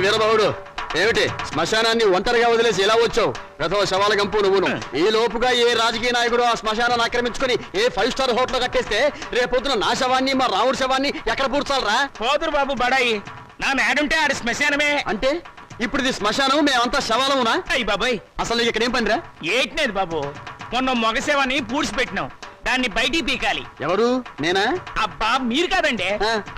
వీరబాబుడు ఏమిటి శ్మశానాన్ని ఒంటరిగా వదిలేసి ఎలా వచ్చావు? ప్రథమ శవాల గంపు నువ్వును. ఈ లోపుగా ఏ రాజకీయ నాయకుడు ఆ శ్మశానాన్ని ఆక్రమించుకుని ఏ 5 స్టార్ హోటల్ కట్టేస్తే రేపొద్దున నా శవాన్ని మా రాముడి శవాన్ని ఎక్కడ పూడ్చాలరా? పోదురు బాబు బడాయి, నా మేడుంటే ఆడి శ్మశానమే. అంటే ఇప్పుడు ఇది శ్మశానం, మేమంతా శవాలమునా? అయ్యి బాబాయ్, అసలు నీకు ఇక్కడ ఏం పనిరా? ఏట్లేదు బాబు, మొన్న మొగసేవని పూడ్చిపెట్టినాం, దాన్ని బయటికి పీకాలి. ఎవరు? నేనా? అబ్బా మీరు కాదండి,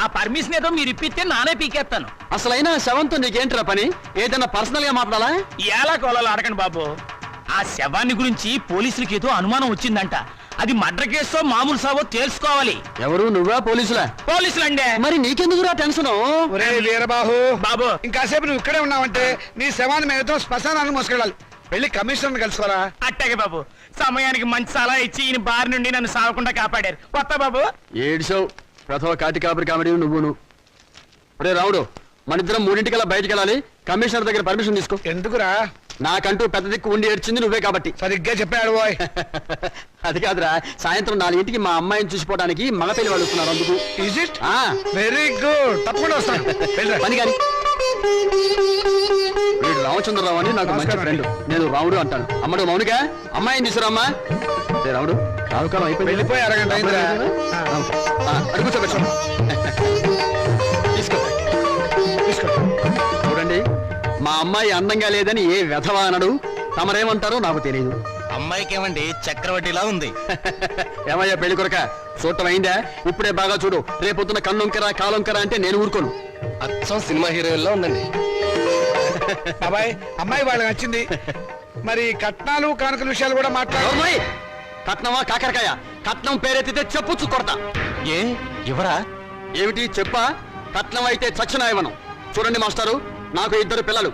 ఆ పర్మిషన్ ఏదో మీరు ఇప్పిస్తే నానే పీకేస్తాను. అసలైనా శవంతో నీకేంట్రా పని? ఏదైనా పర్సనల్ గా మాట్లాడాలా? ఎలా కోలాలో అడగండి బాబు. ఆ శవాన్ని గురించి పోలీసులకి ఏదో అనుమానం వచ్చిందంట. అది మర్డర్ కేసో మామూలు సావో తెలుసుకోవాలి. ఎవరు? నువ్వా? పోలీసులా? పోలీసులండి. మరి నీకెందుకురా టెన్షన్? వీరబాహు బాబు, ఇంకాసేపు నువ్వు ఇక్కడే ఉన్నావంటే నీ శవాన్ని మేమతో శ్మశానాన్ని మోసుకెళ్ళాలి. వెళ్ళి కమిషనర్ కలుసుకోరా. అట్టాగే బాబు, సమయానికి మంచి సలహా ఇచ్చి ఈయన బారి నుండి నన్ను సాగకుండా కాపాడారు. కొత్త బాబు ఏడ్చావు. ప్రథమ కాటి కాపరి కామెడీ నువ్వును. రే రాముడు, మనిద్దరం 3:00కల్లా బయటికి వెళ్ళాలి. కమిషనర్ దగ్గర పర్మిషన్ తీసుకో. ఎందుకురా? నాకంటూ పెద్ద దిక్కు ఉండి ఏడ్చింది నువ్వే కాబట్టి. సరిగ్గా చెప్పాడు బాయ్. అది కాదురా, సాయంత్రం 4:00కి మా అమ్మాయిని చూసిపోవడానికి మగ పెళ్లి వాళ్ళు వస్తున్నారు. అందుకు. Is it? వెరీ గుడ్, తప్పకుండా వస్తాను. పని కానీ. వీడు రామచంద్రరావు అని నాకు మంచి ఫ్రెండ్. నేను రాముడు అంటాను. అమ్మడు మౌనిక, అమ్మాయిని తీసుకురామ్మా. రాముడు, రావుకాలం అయిపోయింది. వెళ్ళిపోయి అరగంట అయిందిరా. అడుగు కూర్చోబెట్టు. తీసుకో తీసుకో. చూడండి, మా అమ్మాయి అందంగా లేదని ఏ వెధవా అనడు. తమరేమంటారో నాకు తెలియదు. అమ్మాయికి ఏమండి చక్రవడ్డీలా ఉంది. ఏమయ్యా పెళ్లి కొరక, చూడటం అయిందా? ఇప్పుడే బాగా చూడు. రేపొద్దున కన్నుంకరా కాలొంకరా అంటే నేను ఊరుకోను. అచ్చం సినిమా హీరోయిన్లా ఉందండి. బాబాయ్, అమ్మాయి వాళ్ళకి నచ్చింది. మరి కట్నాలు కానుకల విషయాలు కూడా మాట్లాడు. కట్నమా కాకరకాయ? కట్నం పేరెత్తితే చెప్పుచ్చు కొడతా. ఏ ఇవరా? ఏమిటి చెప్పా? కట్నం అయితే చచ్చిన ఇవ్వను. చూడండి మాస్టారు, నాకు 2 పిల్లలు,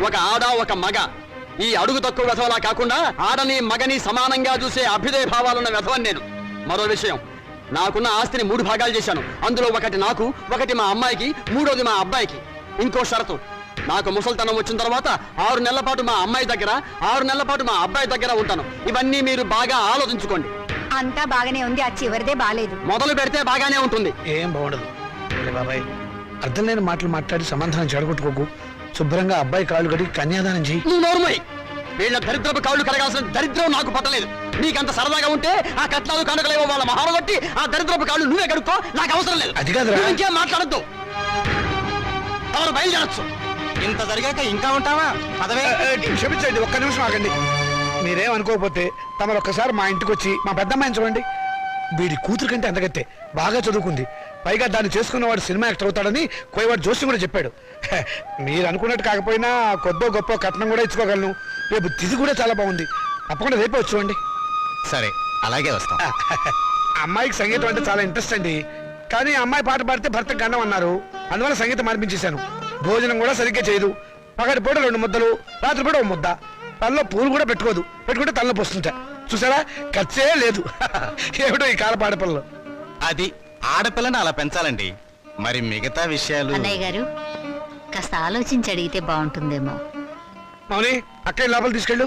ఒక ఆడ ఒక మగ. ఈ అడుగు తక్కువ వెధవలా కాకుండా ఆడని మగని సమానంగా చూసే అభ్యుదయ భావాలున్న వెధవని నేను. మరో విషయం, నాకున్న ఆస్తిని 3 భాగాలు చేశాను. అందులో ఒకటి నాకు, ఒకటి మా అమ్మాయికి, 3వది మా అబ్బాయికి. ఇంకో షరతు, నాకు ముసల్తనం వచ్చిన తర్వాత 6 నెలల పాటు మా అమ్మాయి దగ్గర, 6 నెలల పాటు మా అబ్బాయి దగ్గర ఉంటాను. ఇవన్నీ మీరు బాగా ఆలోచించుకోండి. అంతా బాగానే ఉంది, ఆ చివరిదే బాలేదు. మొదలు పెడితే బాగానే ఉంటుంది. ఏం బాగుండదు బాబాయ్. అర్థం లేని మాటలు మాట్లాడి సమాధానం చెడగొట్టుకోకు. శుభ్రంగా అబ్బాయి కాళ్ళు కడిగి కన్యాదానం చెయ్యి. నువ్వు నోరుమోయ్. వీళ్ళ దరిద్రపు కాళ్ళు కడగాల్సిన దరిద్రం నాకు పట్టలేదు. నీకంత సరదాగా ఉంటే ఆ కట్నాలు కానుకలేవో వాళ్ళ మహాలు కొట్టి ఆ దరిద్రపు కాళ్ళు నువ్వే కడుక్కో, నాకు అవసరం లేదు. అది కాదురా. ఇంకేం మాట్లాడద్దు. ఎవరు బయలుదేరచ్చు. ఇంత జరిగాక ఇంకా ఉంటావా? పదవే. క్షమించండి, ఒక్క నిమిషం ఆగండి. మీరేం అనుకోకపోతే తమరు ఒక్కసారి మా ఇంటికి వచ్చి మా పెద్దమ్మాయిని చూడండి. వీడి కూతురు కంటే అందగత్తే, బాగా చదువుకుంది. పైగా దాన్ని చేసుకున్నవాడు సినిమా యాక్టర్ అవుతాడని కోయవాడు జోషి కూడా చెప్పాడు. మీరు అనుకున్నట్టు కాకపోయినా కొద్దో గొప్ప కట్నం కూడా ఇచ్చుకోగలను. రేపు తిథి కూడా చాలా బాగుంది. తప్పకుండా రేపే వచ్చుకోండి. సరే, అలాగే వస్తాం. అమ్మాయికి సంగీతం అంటే చాలా ఇంట్రెస్ట్ అండి. కానీ అమ్మాయి పాట పాడితే భర్తకు గండం అన్నారు. అందువల్ల సంగీతం మార్పించేశాను. భోజనం కూడా సరిగ్గా చేయదు. పగటి పూట 2 ముద్దలు, రాత్రి పూట 1 ముద్ద. తలలో పూలు కూడా పెట్టుకోదు. పెట్టుకుంటే తలలో పోస్తుంటా. చూసారా, ఖర్చే లేదు. ఏమిటో ఈ కాల పాడపిల్లలు. అది ఆడపిల్లని అలా పెంచాలండి. మరి మిగతా విషయాలు అన్నయ్య గారు కాస్త ఆలోచించి అడిగితే బాగుంటుందేమో. మౌని, అక్కయ్య లోపల తీసుకెళ్ళు.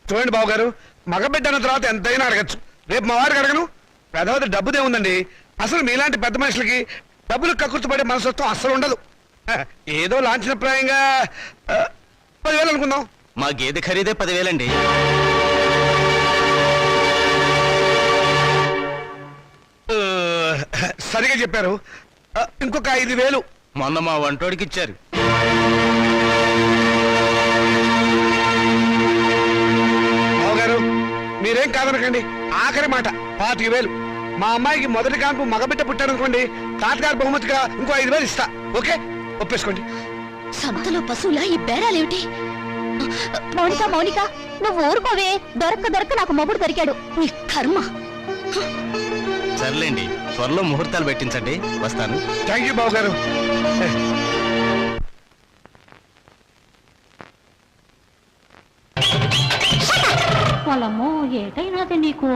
చూడండి బాబు గారు, మగబిడ్డ అన్న తర్వాత ఎంతైనా అడగచ్చు. రేపు మా వారికి అడగను. పెద్దవది డబ్బుదే ఉందండి. అసలు మీలాంటి పెద్ద మనుషులకి డబ్బులు కక్కుర్తిపడే మనసత్వం అస్సలు ఉండదు. ఏదో లాంఛనప్రాయంగా 10,000 అనుకుందాం. మా గేదె ఖరీదే 10,000 అండి. సరిగా చెప్పారు. ఇంకొక 5,000 మొన్న మా వంటోడికి ఇచ్చారు. బావగారు, మీరేం కాదనకండి. ఆఖరి మాట 25,000. మా అమ్మాయికి మొదటి కాన్పు మగబిడ్డ పుట్టారనుకోండి, తాతగారు బహుమతిగా ఇంకో 5,000 ఇస్తా. ఓకే, ఒప్పేసుకోండి. సంతలో పశువులా ఈ బేరాలేమిటి? మౌనిక మౌనిక, నువ్వు ఊరుకోవే. దొరక్క నాకు మొగుడు దొరికాడు. నీ కర్మ. సర్లేండి, త్వరలో ముహూర్తాలు పెట్టించండి. వస్తాను. థ్యాంక్ యూ బావగారు. పొలము ఏటైనాది నీకు?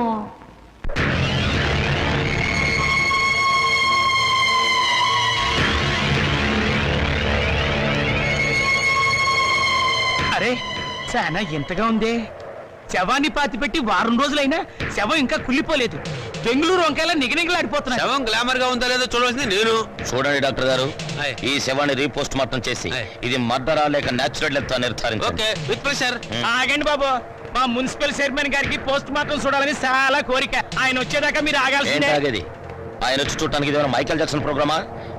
అరే, చాలా ఎంతగా ఉంది. శవాన్ని పాతి పెట్టి వారం రోజులైనా శవం ఇంకా కుళ్ళిపోలేదు. బెంగళూరు వంకాయలా నిగనిగలాడిపోతున్నాయి. శవం గ్లామర్ గా ఉందా లేదో చూడవలసింది నేను. చూడండి డాక్టర్ గారు, ఆయ్. ఈ శవాన్ని రీపోస్ట్ మార్టం చేసి ఆయ్. ఇది మర్డరా లేక నేచురల్ డెత్ నిర్ధారించండి. Okay with pressure. ఆగండి బాబు, మా మున్సిపల్ చైర్మన్ గారికి పోస్ట్ మార్టం చూడాలని చాలా కోరిక. ఆయన వచ్చేదాకా మీరు ఆగాల్సిందే. ఏంటాగేది? ఆయన వచ్చి చూడటానికి ఇది మైకేల్ జాక్సన్ ప్రోగ్రామా?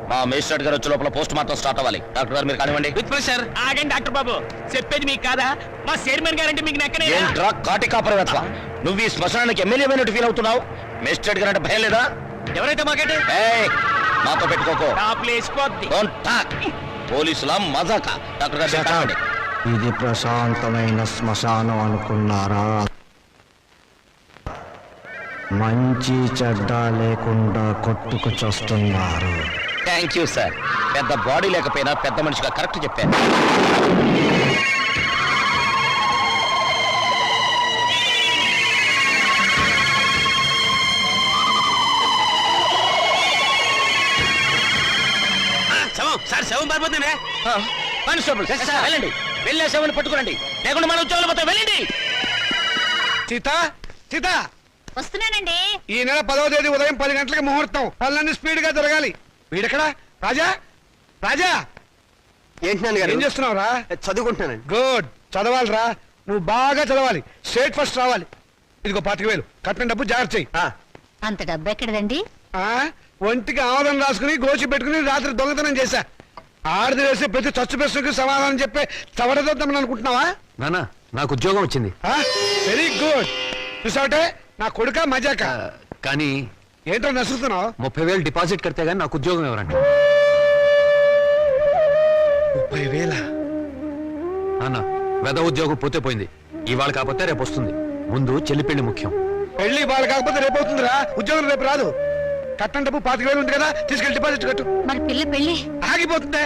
మా మేజిస్ట్రేట్ గారు వచ్చే లోపల పోస్ట్ మార్టం స్టార్ట్ అవ్వాలి. డాక్టర్ గారు మీరు కానివ్వండి. With pressure. ఆగండి డాక్టర్ బాబు, చెప్పేది మీకు కాదా? మా చైర్మన్ గారంటే మీకు నెక్కనే. ఏంట్రా కాటి కాపరి వెతవా? నువ్వు ఈ శ్మశానానికి ఎమ్మెల్యే అయినట్టు ఫీల్ అవుతున్నావు. మేజిస్ట్రేట్ గారు అంటే భయం లేదా? ఎవరైతే మాకంటే ఏయ్, నాతో పెట్టుకోకో. టాప్లు వేసిపోద్ది. Don't talk. పోలీసుల మజాక. డాక్టర్ గారు మీరు కానివ్వండి. ఇది ప్రశాంతమైన శ్మశానం అనుకున్నారా? మంచి చెడ్డ లేకుండా కొట్టుకు చస్తున్నారు. Thank you sir. పెద్ద బాడీ లేకపోయినా పెద్ద మనిషిగా కరెక్ట్ చెప్పాను. శవం సార్, శవం పారిపోతుందే. కానిస్టేబుల్ వెళ్ళండి, వెళ్ళే శవాన్ని పట్టుకురండి, లేకుండా మన ఉద్యోగాలు పోతాం. వెళ్ళండి. సీత సీత, వస్తున్నానండి. ఈ నెల 10వ తేదీ ఉదయం 10 గంటలకు ముహూర్తం. పనులన్నీ స్పీడ్ గా జరగాలి. వీడెక్కడా? రాజా, రాజా, ఏంటి నాన్నగారు? ఏం చేస్తున్నావురా? చదువుకుంటున్నానండి. గుడ్, చదవాలిరా. నువ్వు బాగా చదవాలి, స్టేట్ ఫస్ట్ రావాలి. ఇదిగో 25,000 కట్టిన డబ్బు జాగ్రత్త చెయ్యి. అంత డబ్బు ఎక్కడదండి? ఆ, ఒంటికి ఆవరణ రాసుకుని గోచి పెట్టుకుని రాత్రి దొంగతనం చేశా. ఆడది వేసే ప్రతి చచ్చు ప్రశ్నకి సమాధానం చెప్పే చవడదొద్దామని అనుకుంటున్నావా? నానా, నాకు ఉద్యోగం వచ్చింది. Very good. చూసావటే నా కొడుక మజాక. కానీ ఏంటో నసురుతున్నావు? 30,000 డిపాజిట్ కడితే గానీ నాకు ఉద్యోగం ఎవరండి? 30,000? నాన్న, వెద ఉద్యోగం పోతే పోయింది. ఇవాళ కాకపోతే రేపు వస్తుంది. ముందు చెల్లి పెళ్లి ముఖ్యం. పెళ్లి వాళ్ళు కాకపోతే రేపు అవుతుందిరా. ఉద్యోగం రేపు రాదు. కట్టం డబ్బు 25,000 ఉంది కదా, తీసుకెళ్లి డిపాజిట్ కట్టు. మరి పిల్ల పెళ్ళి ఆగిపోతుందే.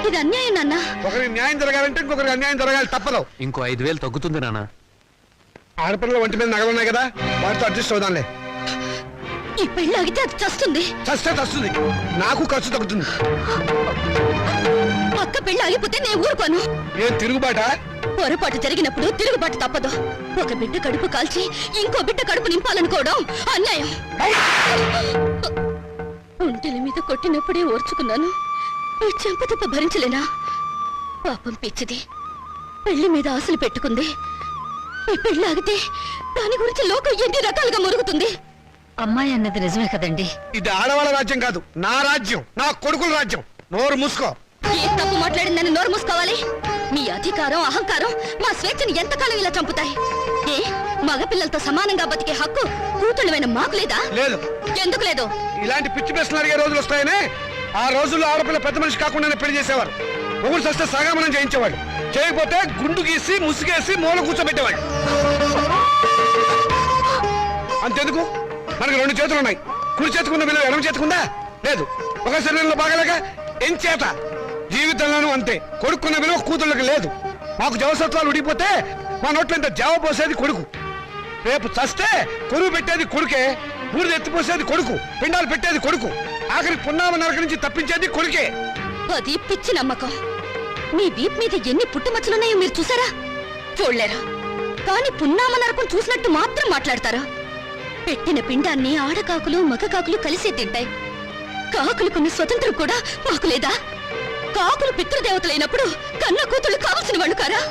ఇది అన్యాయం నాన్న. ఒకరికి న్యాయం జరగాలంటే ఇంకొకరికి అన్యాయం జరగాలి, తప్పదు. ఇంకో 5,000 తగ్గుతుంది నాన్న. ఆడపిల్లల ఒంటి మీద నగలున్నాయి కదా, వాటితో అడ్జస్ట్ అవుదాంలే. ఈ పెళ్ళి ఆగితే అది చస్తుంది. చస్తే వస్తుంది, నాకు ఖర్చు తగ్గుతుంది. పక్క పెళ్ళి ఆగిపోతే నేను ఊరుకోను. ఏం తిరుగుబాట? పొరపాటు జరిగినప్పుడు తిరుగుబాటు తప్పదు. ఒక బిడ్డ కడుపు కాల్చి ఇంకో బిడ్డ కడుపు నింపాలనుకోవడం అన్యాయం. ఒంటెల మీద కొట్టినప్పుడే ఓర్చుకున్నాను, ఈ చెంపదెబ్బ భరించలేనా? పాపం పిచ్చిది, పెళ్లి మీద ఆశలు పెట్టుకుంది. ఈ పెళ్లి ఆగితే దాని గురించి లోకం ఎన్ని రకాలుగా మురుగుతుంది. అమ్మాయి అన్నది నిజమే కదండి. ఇది ఆడవాళ్ళ రాజ్యం కాదు, నా రాజ్యం, నా కొడుకుల రాజ్యం. నోరు మూసుకో. ఏ తప్పు మాట్లాడిందని నోరు మూసుకోవాలి? మీ అధికారం అహంకారం మా స్వేచ్ఛని ఎంతకాలం ఇలా చంపుతాయి? ఏ మగపిల్లలతో సమానంగా బతికే హక్కు కూతుళ్ళమైన మాకు లేదా? లేదు. ఎందుకు లేదు? ఇలాంటి పిచ్చి ప్రశ్నలు అడిగే రోజులు వస్తాయనే ఆ రోజుల్లో ఆడపిల్ల పెద్ద మనిషి కాకుండానే పెళ్లి చేసేవారు. మొగుడు సస్తే సగామనం చేయించేవాడు, చేయకపోతే గుండు గీసి ముసుగేసి మూల కూర్చోబెట్టేవాడు. అంతెందుకు, మనకు 2 చేతులు ఉన్నాయి. కుడి చేతుకున్న విలువ ఎడమ చేతుకుందా? లేదు. ఒక శరీరంలో బాగలేక ఎంచేత జీవితంలోనూ అంతే. కొడుకున్న విలువ కూతుళ్ళకి లేదు. మాకు జవసత్వాలు ఉడిపోతే మా నోట్లో ఇంత జావ పోసేది కొడుకు. రేపు చస్తే కొరువు పెట్టేది కొడుకే, బూడిద ఎత్తిపోసేది కొడుకు, పిండాలు పెట్టేది కొడుకు, ఆఖరి పున్నామ నరక నుంచి తప్పించేది కొడుకే. అది పిచ్చి నమ్మకం. మీ వీప్ మీద ఎన్ని పుట్టుమచ్చలున్నాయో మీరు చూసారా? చూడలేరా? కానీ పున్నామ నరకం చూసినట్టు మాత్రం మాట్లాడతారా? పెట్టిన పిండాన్ని ఆడకాకులు మగ కాకులు కలిసే తింటాయి. కాకులకున్న స్వతంత్రం కూడా మాకు లేదా? కాకులు పితృదేవతలైనప్పుడు కన్న కూతుళ్ళు కావలసిన వాళ్ళు కారా?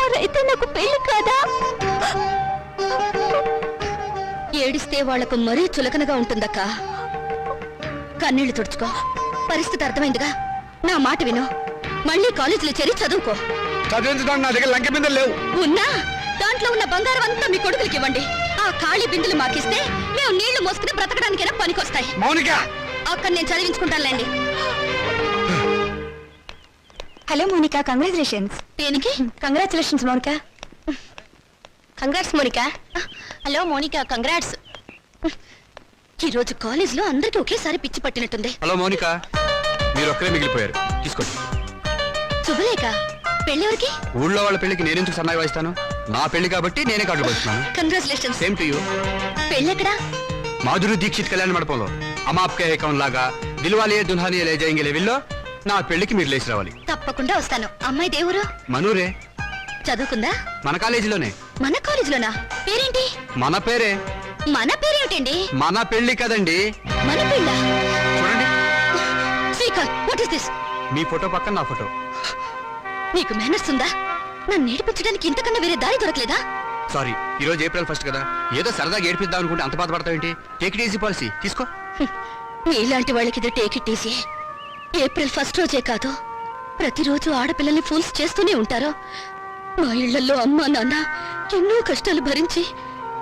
మరైతే నాకు పెళ్లి కాదా? ఏడిస్తే వాళ్లకు మరీ చులకనగా ఉంటుందక్క. కన్నీళ్లు తుడుచుకో. పరిస్థితి అర్థమైందిగా. నా మాట విను. మళ్ళీ కాలేజీలో చేరి చదువుకో. చదివించడానికి నా దగ్గర లంకె బిందెలు లేవు. ఉన్నా దాంట్లో ఉన్న బంగారం అంతా మీ కొడుకులకి ఇవ్వండి. ఆ ఖాళీ బిందులు మాకిస్తే మేము నీళ్లు మోసుకుని బ్రతకడానికైనా పనికొస్తాయి. మౌనిక, అక్కడ నేను చదివించుకుంటానులేండి. Hello Monika, congratulations. దేనికి? Congratulations Monika. Congrats Monika. Hello Monika, congrats. ఈరోజు కాలేజ్లో అందరికీ ఒకేసారి పిచ్చి పట్టినట్టుంది. హలో మౌనిక, మీరు ఒక్కరే మిగిలిపోయారు. తీసుకోండి. శుభలేఖ, పెళ్ళెవరికి? ఊళ్ళో వాళ్ళ పెళ్లికి నేనెందుకు సన్నాయి వాయిస్తాను? నా పెళ్లి కాబట్టి నేనే కార్డు పడుతున్నాను. కంగ్రాచులేషన్స్. Same to you. పెళ్ళెక్కడా? మాధురి దీక్షిత్ కళ్యాణ మండపంలో. అమాప్కే ఏకం లాగా దిల్వాలియే దుల్హానియే లే జాయేంగే లెవెల్లో నా పెళ్లికి మీరు లేచి రావాలి. తప్పకుండా వస్తాను. అమ్మాయి దేవురు మనూరే, చదువుకుందా? మన కాలేజీలోనే. మన కాలేజీలోనా? పేరేంటి? మన పేరే. మన పేరేమిటండి? మన పెళ్లి కదండి. మన పిల్ల. చూడండి, Srikanth, what is this? Me photo పక్కన నా ఫోటో. నీకు మేనర్స్ ఉందా? నన్ను నేర్పించడానికి ఇంతకన్నా వేరే దారి దొరకలేదా? సారీ, ఈ రోజు ఏప్రిల్ 1 కదా, ఏదో సరదాగా ఏడిపిద్దాం అనుకుంటే అంత బాధపడతావేంటి? టేక్ ఇట్ ఈజీ పాలసీ, తీసుకో. మీలాంటి వాళ్ళకి ఇది టేక్ ఇట్ ఈజీ. ఏప్రిల్ 1 రోజే కాదు, ప్రతిరోజు ఆడపిల్లల్ని ఫూల్స్ చేస్తూనే ఉంటారు. మా ఇళ్లలో అమ్మా నాన్న ఎన్నో కష్టాలు భరించి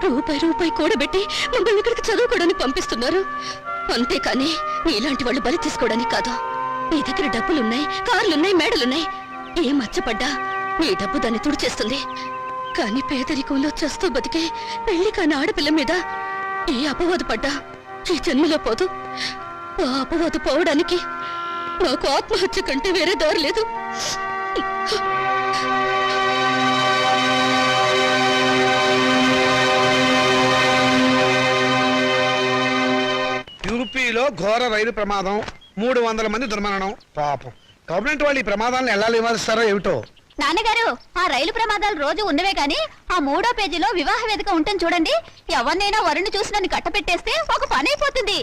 రూపాయి కూడబెట్టి మమ్మల్ని ఇక్కడికి చదువుకోవడానికి పంపిస్తున్నారు. అంతేకాని నీలాంటి వాళ్ళు బలి తీసుకోవడానికి కాదు. నీ దగ్గర డబ్బులున్నాయి, కార్లున్నాయి, మేడలున్నాయి. ఏ మచ్చపడ్డా నీ డబ్బు దాన్ని తుడిచేస్తుంది. కానీ పేదరికంలో చస్తూ బతికే పెళ్లి కాని ఆడపిల్ల మీద ఏ అపవాదు పడ్డా ఈ జన్మలో పోదు. ఆ అపవాదు పోవడానికి నాకు ఆత్మహత్య కంటే వేరే దారి లేదు. యూపీలో ఘోర రైలు ప్రమాదం, 300 మంది దుర్మరణం. పాపం, గవర్నమెంట్ వాళ్ళు ఈ ప్రమాదాలను ఎలా నివారిస్తారో ఏమిటో. నాన్నగారు, ఆ రైలు ప్రమాదాలు రోజు ఉన్నవే గాని ఆ 3వ పేజీలో వివాహ వేదిక ఉంటుంది చూడండి. ఎవరినైనా వరుణ్ణి చూసి నన్ను కట్టపెట్టేస్తే ఒక పని అయిపోతుంది.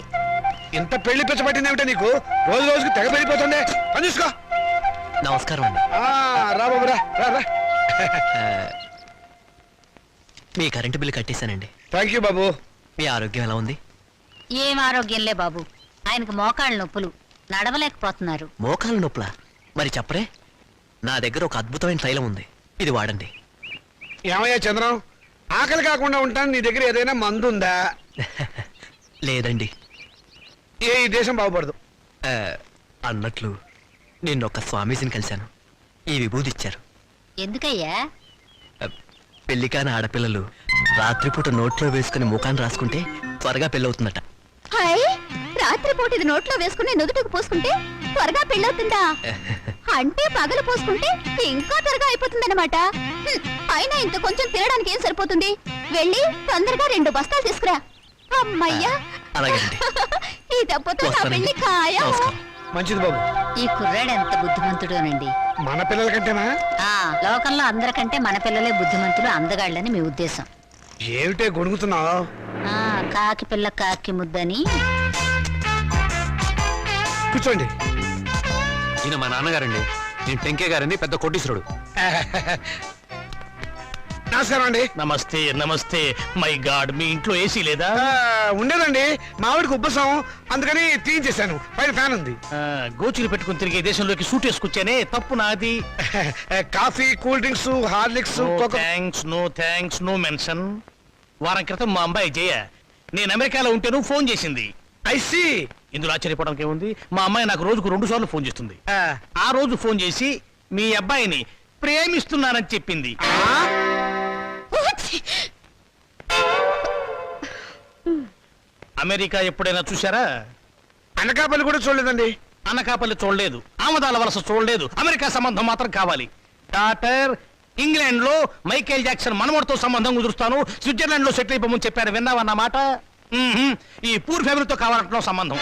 ఇంత పెళ్లి పిచ్చబట్టింది ఏమిటో నీకు? రోజు రోజుకి తెగ పెరిగిపోతుంది. పని చూసుకో. నమస్కారం అండి. రా బాబు, రా రా రా. మీ కరెంటు బిల్లు కట్టేశానండి. థ్యాంక్ యూ బాబు. మీ ఆరోగ్యం ఎలా ఉంది? ఏం ఆరోగ్యంలే బాబు, ఆయనకు మోకాళ్ళ నొప్పులు, నడవలేకపోతున్నారు. మోకాలు నొప్పులా? మరి చెప్పరే, నా దగ్గర ఒక అద్భుతమైన తైలం ఉంది, ఇది వాడండి. ఏమయ్యా చంద్రం, ఆకలి కాకుండా ఉంటాను, నీ దగ్గర ఏదైనా మందు ఉందా? లేదండి. ఈ దేశం బాగుపడదు. అన్నట్లు నిన్నొక్క స్వామీజీని కలిశాను, ఈ విభూది ఇచ్చారు. ఎందుకయ్యా? పెళ్లి కాని ఆడపిల్లలు రాత్రిపూట నోట్లో వేసుకుని ముఖాన్ని రాసుకుంటే త్వరగా పెళ్ళవుతుందట. రాత్రిపూట ఇది నోట్లో వేసుకుని నుదుటికి పోసుకుంటే త్వరగా పెళ్ళవుతుందా? అంటే పగలు పోసుకుంటే ఇంకా త్వరగా అయిపోతుందన్నమాట. అయినా ఇంత కొంచెం తినడానికి ఏం సరిపోతుంది? వెళ్ళి తొందరగా 2 బస్తాలు తీసుకురా. అమ్మయ్యా, అలాగేనండి. ఈ దెబ్బతో నా పెళ్లి ఖాయం. నమస్కారం. మంచిది బాబు. ఈ కుర్రాడు ఎంత బుద్ధిమంతుడోనండి. మన పిల్లల కంటేనా? లోకంలో అందరికంటే మన పిల్లలే బుద్ధిమంతులు, అందగాళ్ళని మీ ఉద్దేశం. ఏమిటే గొణుగుతున్నావు? కాకి పిల్ల కాకి ముద్దని. కూర్చోండి. ఈయన మా నాన్నగారండి, నేను టెంకే గారండి, పెద్ద కోటీశ్వరుడు. నమస్కారం అండి. నమస్తే నమస్తే. మై గాడ్, మీ ఇంట్లో ఏసీ లేదా? ఉండేదండి, మావిడికి ఉబ్బసం, అందుకని తీయించేశాను. పైన ఫ్యాన్ ఉంది. గోచులు పెట్టుకుని తిరిగే దేశంలోకి సూట్ వేసుకొచ్చానే, తప్పు నాది. Coffee, cool drinks, Horlicks, no thanks, no mention. వారం క్రితం మా అమ్మాయి జయ నేను అమెరికాలో ఉంటేను ఫోన్ చేసింది. ఐసి. ఇందులో ఆశ్చర్యపోవడానికి ఏముంది? మా అమ్మాయి నాకు రోజుకు 2 సార్లు ఫోన్ చేస్తుంది. ఆ రోజు ఫోన్ చేసి మీ అబ్బాయిని ప్రేమిస్తున్నానని చెప్పింది. అమెరికా ఎప్పుడైనా చూసారా? అనకాపల్లి కూడా చూడలేదండి. అనకాపల్లి చూడలేదు, ఆమదాల వలస చూడలేదు, అమెరికా సంబంధం మాత్రం కావాలి. డాక్టర్, ఇంగ్లాండ్ లో మైకేల్ జాక్సన్ మనవడితో సంబంధం కుదురుస్తాను, స్విట్జర్లాండ్ లో సెటిల్ అయిపోమని చెప్పారు, విన్నావన్నమాట. ఈ పూర్ ఫ్యామిలీతో కావాలంటున్నాం సంబంధం.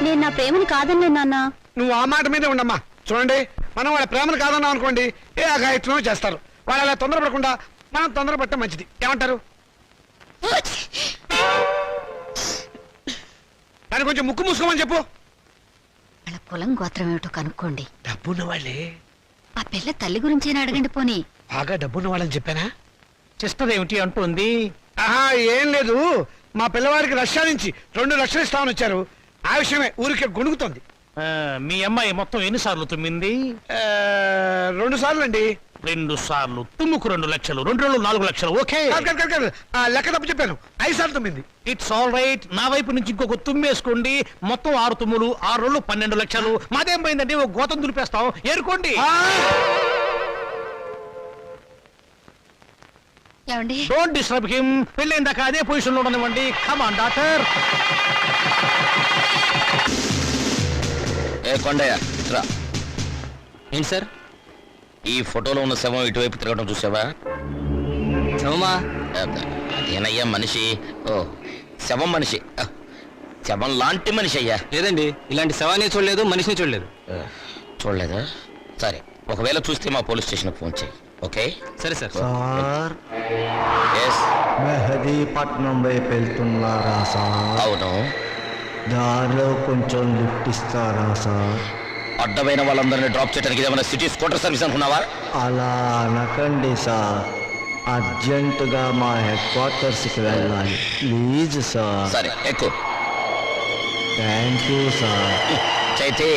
నేను నా ప్రేమను కాదన్నే నాన్న. నువ్వు ఆ మాట మీదే ఉండమ్మా. చూడండి, మనం వాళ్ళ ప్రేమను కాదన్నాం అనుకోండి, ఏ అఘాయిత్వం చేస్తారు. వాళ్ళు అలా తొందరపడకుండా మనం తొందరపడటం మంచిది. ఏమంటారు? దాన్ని కొంచెం ముక్కు మూసుకోమని చెప్పు. వాళ్ళ కులం గోత్రం ఏమిటో కనుక్కోండి. డబ్బున్న వాళ్ళే. ఆ పిల్ల తల్లి గురించేనా అడగండి పోనీ. బాగా డబ్బున్న వాళ్ళని చెప్పానా? సిస్టర్ ఏమిటి అంటుంది? ఆహా, ఏం లేదు. మా పిల్లవాడికి రష్యా నుంచి 2 లక్షలు ఇస్తామని వచ్చారు. ఆ విషయమే ఊరికే గొణుగుతోంది. మీ అమ్మాయి మొత్తం ఎన్నిసార్లు తుమ్మింది? 2 సార్లు అండి. 2 సార్లు తుమ్ముకు 2 లక్షలు, 2 రోజులు 4 లక్షలు. ఓకే, లెక్క తప్పు చెప్పాను. 5 సార్లు తుమ్మింది. It's all right. నా వైపు నుంచి ఇంకొక తుమ్మేసుకోండి. మొత్తం 6 తుమ్ములు, 6 రోజులు 12 లక్షలు. మాదేం పోయిందండి, ఒక గోతం దులిపేస్తాం, ఏరుకోండి. ఏమండి? Don't disturb him. పెళ్ళైందాకా అదే పొజిషన్ లో ఉండనివ్వండి. Come on doctor. ఏ కొండయ్య రా. ఏంటి సార్? ఈ ఫోటోలో ఉన్న శవం ఇటువైపు తిరగడం చూసావా? శవమా? అదేనయ్యా మనిషి. ఓ, శవం మనిషి. శవం లాంటి మనిషి అయ్యా. లేదండి, ఇలాంటి శవాన్ని చూడలేదు, మనిషిని చూడలేదు. చూడలేదా? సరే, ఒకవేళ చూస్తే మా పోలీస్ స్టేషన్కి ఫోన్ చేయి. ఓకే? సరే సార్. Sir yes. మెహదీపట్నం వైపు వెళ్తున్నారా సార్? అవును. దారిలో కొంచెం లిఫ్ట్ ఇస్తారా సార్? అడ్డమైన వాళ్ళందరినీ డ్రాప్ చేయడానికి ఏమైనా సిటీ స్కూటర్ సర్వీస్ అనుకున్నావా? అలా అనకండి సార్, అర్జెంటుగా మా హెడ్ క్వార్టర్స్కి వెళ్ళాలి ప్లీజ్ సార్. సరే, ఎక్కువ. Thank you sir. చైతే,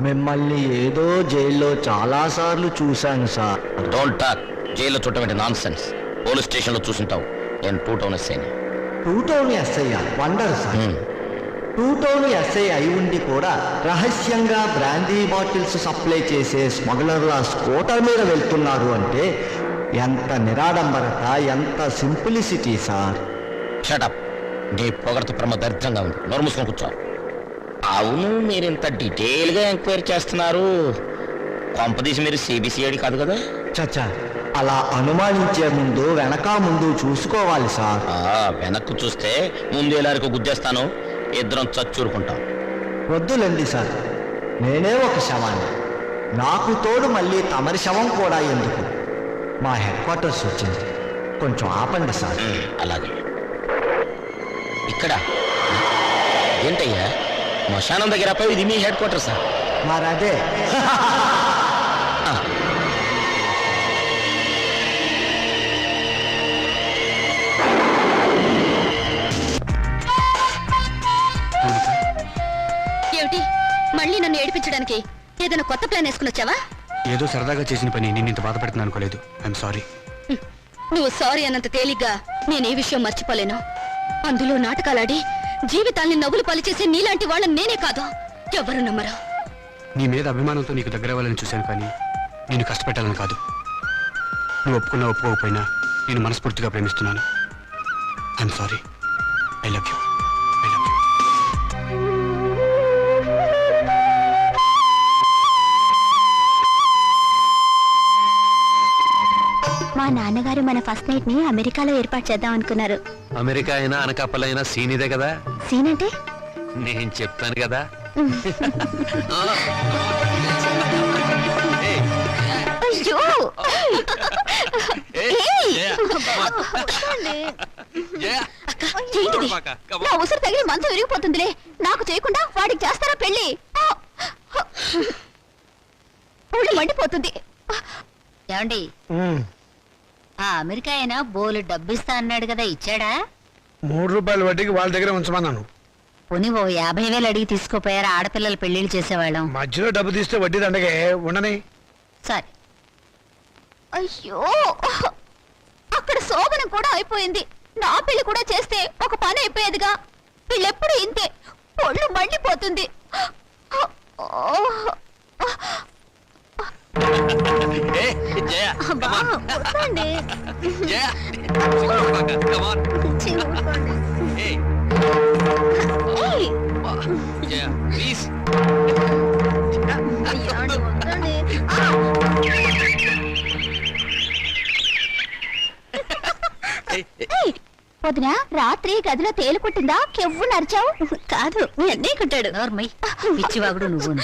మిమ్మల్ని ఏదో జైల్లో చాలాసార్లు చూశాను సార్. Don't talk. జైల్లో చూడటం నాన్ సెన్స్. పోలీస్ స్టేషన్లో చూసుంటావు. నేను 2 టౌన్ ఎస్ఐని. 2 town SI wonder sir. 2 town SI అయి ఉండి కూడా రహస్యంగా బ్రాందీ బాటిల్స్ సప్లై చేసే స్మగ్లర్ల స్కూటర్ మీద వెళ్తున్నారు అంటే ఎంత నిరాడంబరత, ఎంత సింప్లిసిటీ సార్. షటప్. నీ పొగడత ప్రమ దరిద్రంగా ఉంది. నోరు మూసుకొని కూర్చో. అవును, మీరు ఇంత డీటెయిల్గా ఎంక్వైరీ చేస్తున్నారు. కొంపదీసి మీరు సిబిసిఐడి కాదు కదా? చచ్చా, అలా అనుమానించే ముందు వెనక ముందు చూసుకోవాలి సార్. వెనక్కు చూస్తే ముందు ఎలారికి గుద్దేస్తాను. ఇద్దరం చచ్చూరుకుంటాం. వద్దులండి సార్, నేనే ఒక శవాన్ని. నాకు తోడు మళ్ళీ తమరి శవం కూడా ఎందుకు? మా హెడ్ క్వార్టర్స్ వచ్చింది, కొంచెం ఆపండి సార్. అలాగే. ఇక్కడ ఏంటయ్యా, శ్మశానం దగ్గర ఇది మీ హెడ్ క్వార్టర్ సార్? మరదే. ఏమిటి, మళ్ళీ నన్ను ఏడిపించడానికి ఏదైనా కొత్త ప్లాన్ వేసుకుని వచ్చావా? ఏదో సరదాగా చేసిన పని నేను ఇంత బాధపడుతున్నాను అనుకోలేదు. I'm sorry. నువ్వు సారీ అన్నంత తేలిగ్గా నేనే విషయం మర్చిపోలేను. అందులో నాటకాలాడి జీవితాల్ని నవ్వులు పలిచేసే నీలాంటి వాళ్ళని నేనే కాదు, ఎవరు నమ్మరు. నీ మీద అభిమానంతో నీకు దగ్గర అవ్వాలని చూశాను, కానీ నేను కష్టపెట్టాలని కాదు. నువ్వు ఒప్పుకున్నా ఒప్పుకోకపోయినా నేను మనస్ఫూర్తిగా ప్రేమిస్తున్నాను. I'm sorry. I love you. I love you. మా నాన్నగారు మన ఫస్ట్ నైట్ ని అమెరికాలో ఏర్పాటు చేద్దాం అనుకున్నారు. అమెరికా అయినా అనకాపల్లి అయినా సీన్ ఇదే కదా. సీన్ అంటే నేను చెప్తాను కదా. అయ్యో, ఏంటిది? నా ఉసురు తగిలి మంచం విరిగిపోతుందిలే. నాకు చేయకుండా వాడికి చేస్తారా పెళ్లి? ఒళ్ళు మండిపోతుంది. ఏమండి, ఆ అమెరికా అయినా బోలు డబ్బిస్తా అన్నాడు కదా, ఇచ్చాడా? 3 రూపాయల వడ్డీకి వాళ్ళ దగ్గర ఉంచమన్నాను. పోనీ ఓ 50,000 అడిగి తీసుకోపోయారా? ఆడపిల్లలు పెళ్లిళ్ళు చేసేవాళ్ళం. మధ్యలో డబ్బు తీస్తే వడ్డీ దండగే ఉండని. సరే. అయ్యో, అక్కడ శోభనం కూడా అయిపోయింది. నా పెళ్లి కూడా చేస్తే ఒక పని అయిపోయేదిగా. వీళ్ళెప్పుడు ఇంతే, ఒళ్ళు మండిపోతుంది. అబ్బా, వద్దండి. ఏయ్. అయ్యో, వద్దండి. వదినా, రాత్రి గదిలో తేలు కుట్టిందా? కెవ్వు నరిచావు? కాదు, మీ అన్నయ్య కుట్టాడు. నోర్మై, పిచ్చివాగుడు నువ్వు.